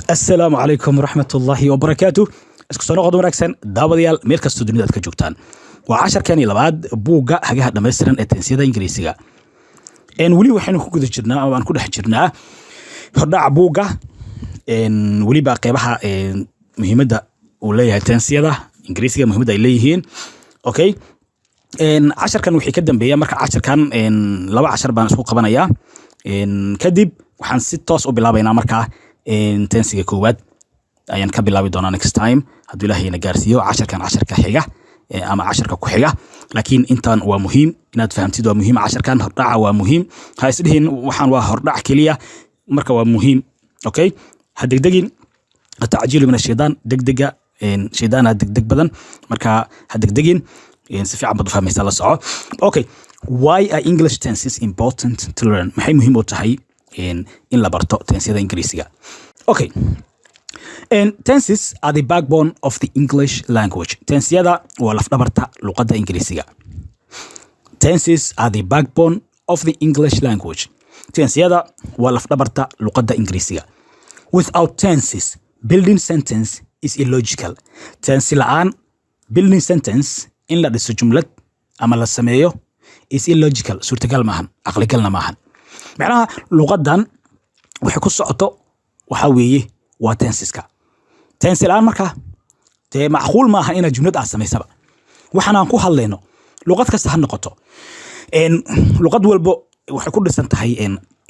السلام عليكم ورحمة الله وبركاته. اسku soo noqod wanaagsan daawadayaal meel kasta dunida aad ka joogtaan. Waa 10 labaad buugga hagaha dhameystiran ee tensiyada Ingiriisiga. Wali waxaynu ku guda jirnaa oo aan ku dhex jirnaa hordhaca buugga wali baa qeybaha muhiimadda uu leeyahay tensiyada Ingiriisiga muhiimadda ay leeyihiin. Okay. 10kan wixii ka dambeeya marka 10kan 2 baan isku qabanayaa. Kadib waxaan si toos u bilaabaynaa markaa tensiga koowaad ayaan ka bilaabi doonaa next time hadduu Ilaahayna gaarsiiyo 10ka xiga ama 10ka ku xiga. Laakiin intaan waa muhiim inaad fahamtid, waa muhiim 10kan hordhaca waa muhiim. Ha isdhihin waxaan waa hordhac kaliya, marka waa muhiim. Okay, ha degdegin tacjiil min ash-shaytaan, degdega shaydaana degdeg badan, marka ha degdegin si fiican baad u fahmaysaa la soco. Okay, why are English tenses important to learn? Maxay muhiim u tahay in la barto tensiyada Ingiriisiga? Okay. Tenses are the backbone of the English language. Tensiyada waa laf-dhabarta luqadda Ingiriisiga. Tenses are the backbone of the English language. Tensiyada waa laf-dhabarta luqadda Ingiriisiga. Without tenses, building sentence is illogical. Tensi la'aan building sentence in la dhiso jumlad ama la sameeyo is illogical. Suurtagal maahan, aqligalna maahan. Macnaha luqaddan waxay ku socoto waxa weeye waa tensiska. tensi la'aan marka dee macquul maaha inaad jumlad aad samaysaba. waxaan aan ku hadlayno luqad kasta ha noqoto luqad walbo waxay ku dhisan tahay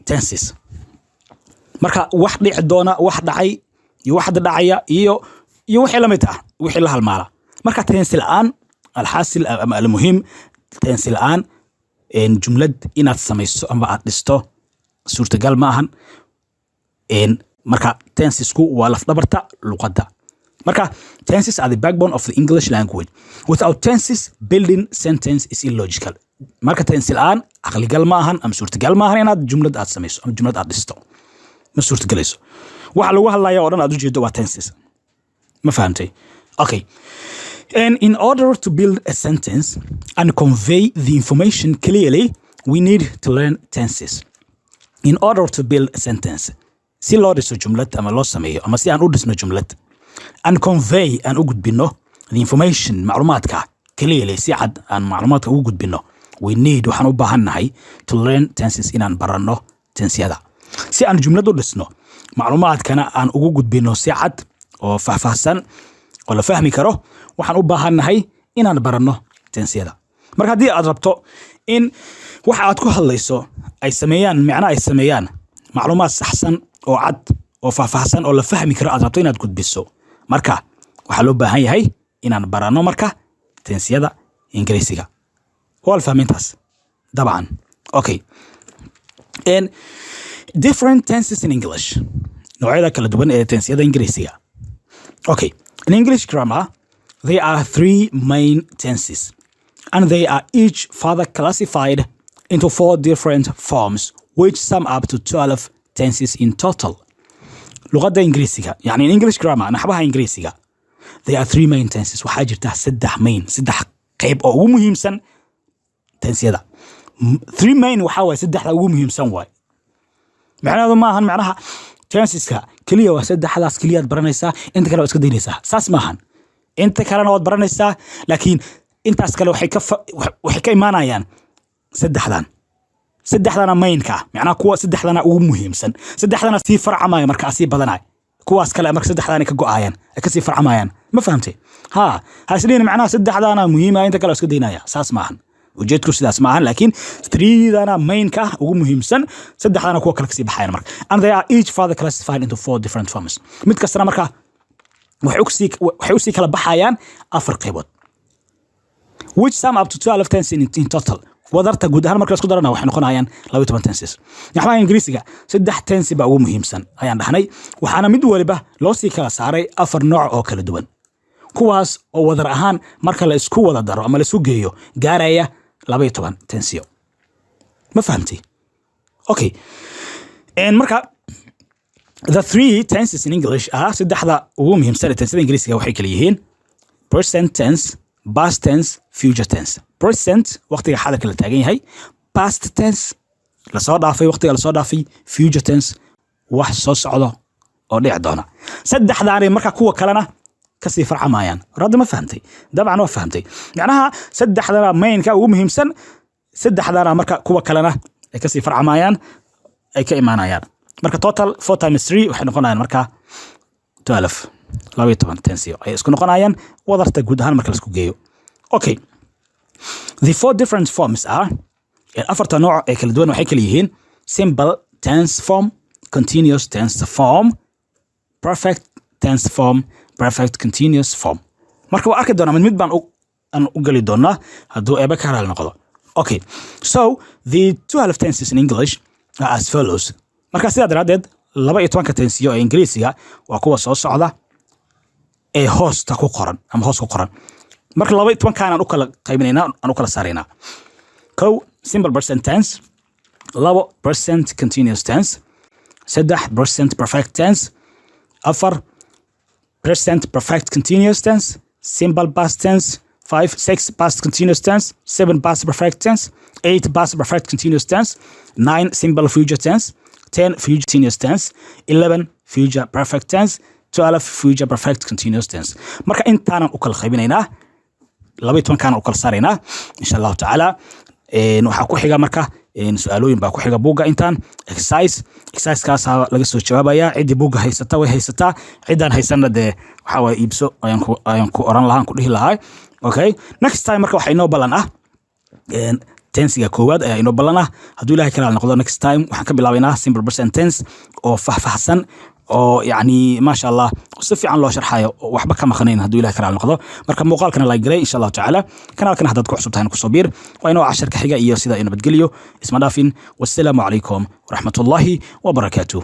tenses. marka wax dhici doona, wax dhacay iyo wax dhacaya iyo wixii la mid ah, wixii la halmaala. marka tensi la'aan alxaasil ama almuhim tensi la'aan jumlad inaad samayso ama aad dhisto suurtagal maahan. marka tensesku waa laf-dhabarta luqadda. marka tenses are the backbone of the English language. Without tenses, building sentence is illogical. marka tensi la'aan aqligal maahan ama suurtagal maahan inaad jumlad aad samayso ama jumlad aad dhisto. ma suurtagalayso. waxa lagu hadlayo oo dhan aad u jeedo waa tenses. ma fahamtay? Okay. And in order to build a sentence and convey the information clearly, we need to learn tenses. In order to build a sentence, si loo dhiso jumlad ama loo sameeyo ama si aan u dhisno jumlad and convey aan u gudbino the information macluumaadka clearly, si cad aan macluumaadka ugu gudbino, we need waxaan u baahannahay to learn tenses inaan baranno tensiyada. si aan jumlad u dhisno macluumaadkana aan ugu gudbino si cad oo faahfaahsan oo la fahmi karo, waxaan u baahannahay inaan baranno tensiyada. marka haddii aad rabto in waxa aad ku hadlayso ay sameeyaan macna ay sameeyaan macluumaad saxsan oo cad oo faahfaahsan oo la fahmi karo aad rabto inaad gudbiso, marka waxaa loo baahan yahay inaan baranno marka tensiyada Ingiriisiga. waa fahmintaas dabcan. Okay. And different tenses in English. noocyada kala duwan ee tensiyada Ingiriisiga. Okay. In English grammar, there are 3 main tenses, and they are each further classified into 4 different forms, which sum up to 12 tenses in total. luqadda Ingiriisiga, yani in English grammar, naxwaha Ingiriisiga, there are 3 main tenses. waxaa jirta 3 qayb oo ugu muhiimsan tensiyada. 3 main waxaa waay 3 ugu muhiimsan waay. macnaheedu maahan macnaha tenseska kaliya waa 3daas kaliya aad baranaysaa, inta kale waa iska daynaysaa. saas maahan. inta kalena waad baranaysaa, laakiin intaas kale waxay ka imaanayaan 3dana mainka, macnaha kuwa 3dana ugu muhiimsan. 3dana sii farcamaya marka sii badanay. kuwaas kale marka 3dana ka go'ayaan, ka sii farcamayaan. ma fahamtay? ha isleeyna macnaha 3dana muhiima, inta kale iska daynaya. saas maahan. ujeedku sidaas maahan, laakiin 3dana mainka ugu muhiimsan, 3dana kuwa kale ka sii baxayaan marka. And they are each further classified into 4 different forms. mid kastana marka waxay u sii kala baxayaan 4 qaybood, which sum up to 12 tenses in total. wadarta guud ahaan marka la isku darana waxay noqonayaan 12 tenses. naxwaha Ingiriisiga 3 tenses baa ugu muhiimsan ayaan dhahnay, waxaana mid waliba loo sii kala saaray 4 nooc oo kala duwan, kuwaas oo wadar ahaan marka la isku wada daro ama la isku geeyo gaaraya 12 tensiyo. ma fahamtay? Okay. marka the 3 tenses in English are 3da ugu muhiimsan ee tensiyada Ingiriisiga waxay kala yihiin present tense, past tense, future tense. Present waqtiga xaaladka la taagan yahay, past tense la soo dhaafay waqtiga la soo dhaafay, future tense wax soo socdo oo dhici doona saddexdaani marka kuwa kalena kasii farcamayaan rada ma fahantay dabcan waa fahantay macnaha saddexdana mainka ugu muhiimsan saddexdana marka kuwa kalena ay kasii farcamayaan ay ka imaanayaan marka total 4 times 3 waxay noqonayaan marka 12 12 tensio ay isku noqonayaan wadarta guud ahaan marka la isku geeyo okay the four different forms are afarta nooc ee kala duwan waxay kala yihiin simple tense form continuous tense form perfect tense form perfect continuous form marka waa arki doonaa mid baan u gali doonaa hadduu eeba ka halaal noqdo okay so the 12 tenses in English are as follows marka sidaa daraadeed 12 tensiyo ee Ingiriisiga waa kuwa soo socda ee hoosta ku qoran ama hoos ku qoran marka 12 kaanaan u kala qaybinaynaa aan u kala saaraynaa kow simple present tense 2% continuous tense 3% perfect tense 4% perfect continuous tense simple past tense 6 past continuous tense 7 past perfect tense 8 past perfect continuous tense 9 simple future tense 10 future continuous tense 11 future perfect tense 12 future perfect continuous tense marka intaanan u kala qaybinaynaa 12 kaana u kala saaraynaa insha Allah taala waxa ku xiga marka su'aalooyin baa ku xiga buuga intaan exercise kaas laga soo jawaabaya cidi buuga haysata way haysataa cidaan haysana de waxa way iibso ayaan ku oran lahaan ku dhihi lahaa okay next time marka waxa inoo balan ah tensiga koowaad ayaa inoo balan ah hadduu ilaahay kala noqdo next time waxaan ka bilaabaynaa simple present tense oo faahfaahsan oo yani ma sha Allah si fiican loo sharxayo waxba ka maqnayn hadduu ilaahay kala noqdo marka muuqaalkana la galay insha Allah taala kanaalkana haddaad ku cusubtahay ku soo biir waa inoo casharka xiga iyo sida inoo badgeliyo isma dhaafin wassalaamu calaykum waraxmatullaahi wabarakaatuh